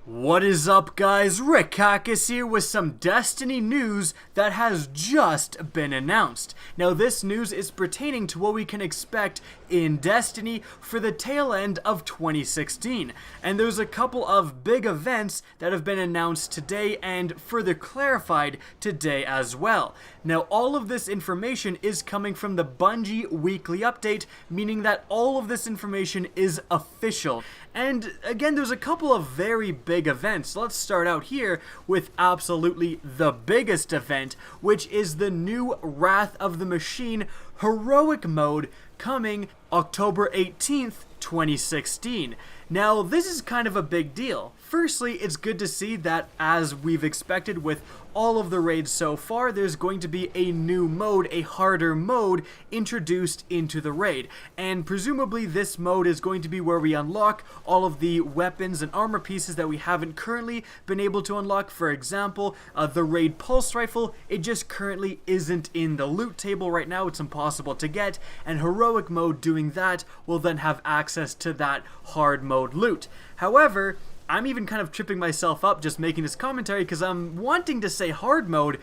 What is up, guys? Rick Kakis here with some Destiny news that has just been announced. Now, this news is pertaining to what we can expect in Destiny for the tail end of 2016. And there's a couple of big events that have been announced today and further clarified today as well. Now, all of this information is coming from the Bungie weekly update, meaning that all of this information is official. And again, there's a couple of very big events. Let's start out here with absolutely the biggest event, which is the new Wrath of the Machine Heroic Mode coming October 18th, 2016. Now, this is kind of a big deal. Firstly, it's good to see that, as we've expected with all of the raids so far, there's going to be a new mode, a harder mode, introduced into the raid. And presumably this mode is going to be where we unlock all of the weapons and armor pieces that we haven't currently been able to unlock. For example, the raid pulse rifle, it just currently isn't in the loot table right now. It's impossible to get, and heroic mode doing that will then have access to that hard mode loot. However, I'm even kind of tripping myself up just making this commentary because I'm wanting to say hard mode,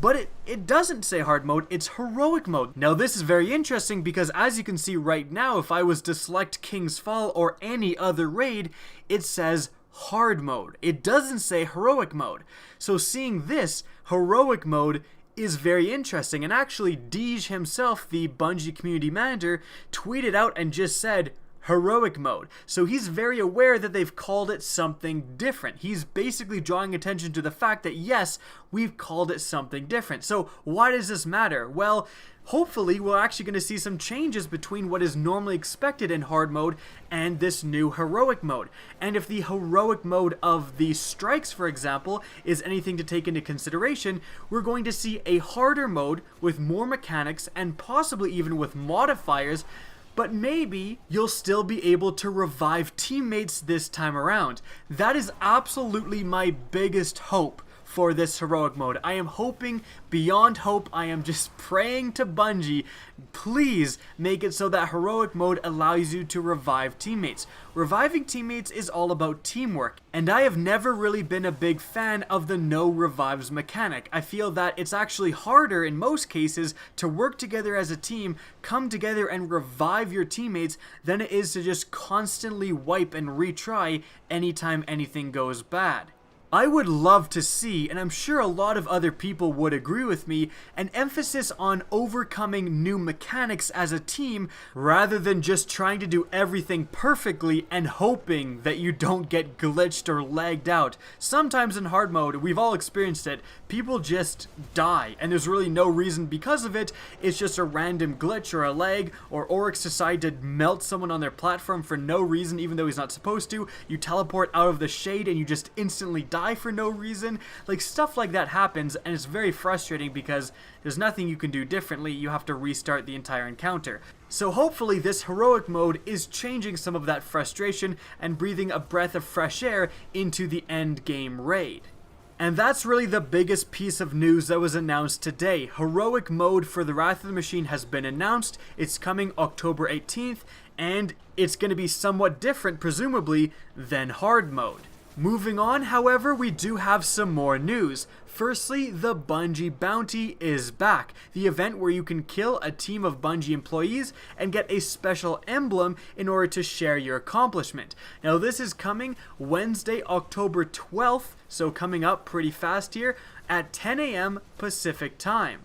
but it doesn't say hard mode, it's heroic mode. Now, this is very interesting because, as you can see right now, if I was to select King's Fall or any other raid, it says hard mode. It doesn't say heroic mode. So seeing this, heroic mode, is very interesting. And actually, Deej himself, the Bungie community manager, tweeted out and just said, heroic mode. So he's very aware that they've called it something different. He's basically drawing attention to the fact that, yes, we've called it something different. So why does this matter? Well, hopefully we're actually going to see some changes between what is normally expected in hard mode and this new heroic mode. And if the heroic mode of the strikes, for example, is anything to take into consideration, we're going to see a harder mode with more mechanics and possibly even with modifiers. But maybe you'll still be able to revive teammates this time around. That is absolutely my biggest hope for this heroic mode. I am hoping beyond hope. I am just praying to Bungie, please make it so that heroic mode allows you to revive teammates. Reviving teammates is all about teamwork, and I have never really been a big fan of the no revives mechanic. I feel that it's actually harder in most cases to work together as a team, come together and revive your teammates, than it is to just constantly wipe and retry anytime anything goes bad. I would love to see, and I'm sure a lot of other people would agree with me, an emphasis on overcoming new mechanics as a team rather than just trying to do everything perfectly and hoping that you don't get glitched or lagged out. Sometimes in hard mode, we've all experienced it, people just die and there's really no reason because of it. It's just a random glitch or a lag, or Oryx decide to melt someone on their platform for no reason even though he's not supposed to. You teleport out of the shade and you just instantly die for no reason. Like, stuff like that happens, and it's very frustrating because there's nothing you can do differently. You have to restart the entire encounter. So hopefully this heroic mode is changing some of that frustration and breathing a breath of fresh air into the end game raid. And that's really the biggest piece of news that was announced today. Heroic mode for the Wrath of the Machine has been announced. It's coming October 18th, and it's going to be somewhat different, presumably, than hard mode. Moving on, however, we do have some more news. Firstly, the Bungie Bounty is back, the event where you can kill a team of Bungie employees and get a special emblem in order to share your accomplishment. Now, this is coming Wednesday, October 12th, so coming up pretty fast here, at 10 a.m. Pacific time.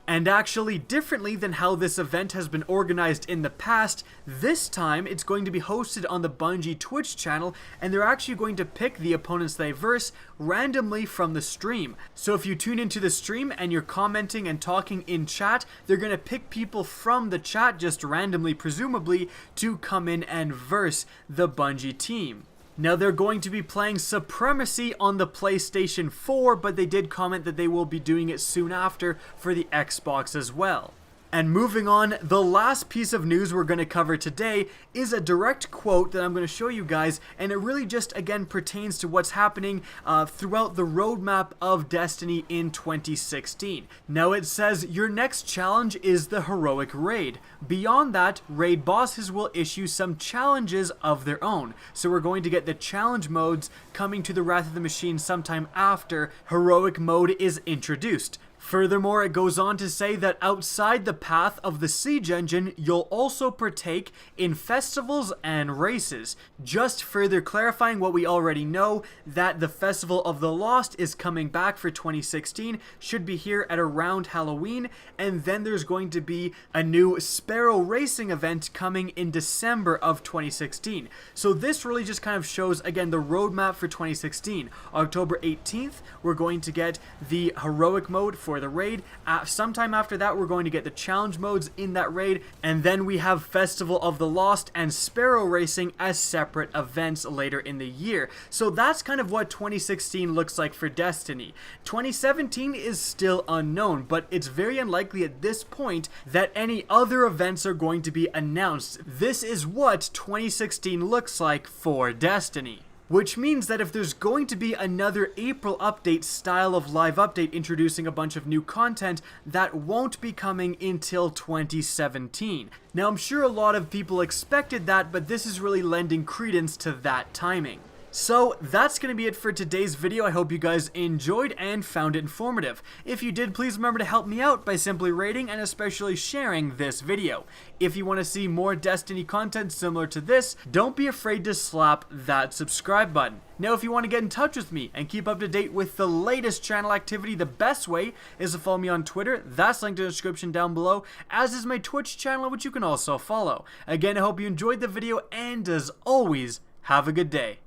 And actually, differently than how this event has been organized in the past, this time it's going to be hosted on the Bungie Twitch channel, and they're actually going to pick the opponents they verse randomly from the stream. So if you tune into the stream and you're commenting and talking in chat, they're going to pick people from the chat just randomly, presumably, to come in and verse the Bungie team. Now, they're going to be playing Supremacy on the PlayStation 4, but they did comment that they will be doing it soon after for the Xbox as well. And moving on, the last piece of news we're going to cover today is a direct quote that I'm going to show you guys, and it really just again pertains to what's happening throughout the roadmap of Destiny in 2016. Now it says, your next challenge is the heroic raid. Beyond that, raid bosses will issue some challenges of their own. So we're going to get the challenge modes coming to the Wrath of the Machine sometime after heroic mode is introduced. Furthermore, it goes on to say that outside the path of the Siege Engine, you'll also partake in festivals and races. Just further clarifying what we already know, that the Festival of the Lost is coming back for 2016, should be here at around Halloween, and then there's going to be a new Sparrow Racing event coming in December of 2016. So this really just kind of shows, again, the roadmap for 2016. October 18th, we're going to get the heroic mode for the raid. Sometime after that, we're going to get the challenge modes in that raid, and then we have Festival of the Lost and Sparrow Racing as separate events later in the year. So that's kind of what 2016 looks like for Destiny. 2017 is still unknown, but it's very unlikely at this point that any other events are going to be announced. This is what 2016 looks like for Destiny. Which means that if there's going to be another April update style of live update introducing a bunch of new content, that won't be coming until 2017. Now I'm sure a lot of people expected that, but this is really lending credence to that timing. So that's going to be it for today's video. I hope you guys enjoyed and found it informative. If you did, please remember to help me out by simply rating and especially sharing this video. If you want to see more Destiny content similar to this, don't be afraid to slap that subscribe button. Now, if you want to get in touch with me and keep up to date with the latest channel activity, the best way is to follow me on Twitter. That's linked in the description down below, as is my Twitch channel, which you can also follow. Again, I hope you enjoyed the video, and as always, have a good day.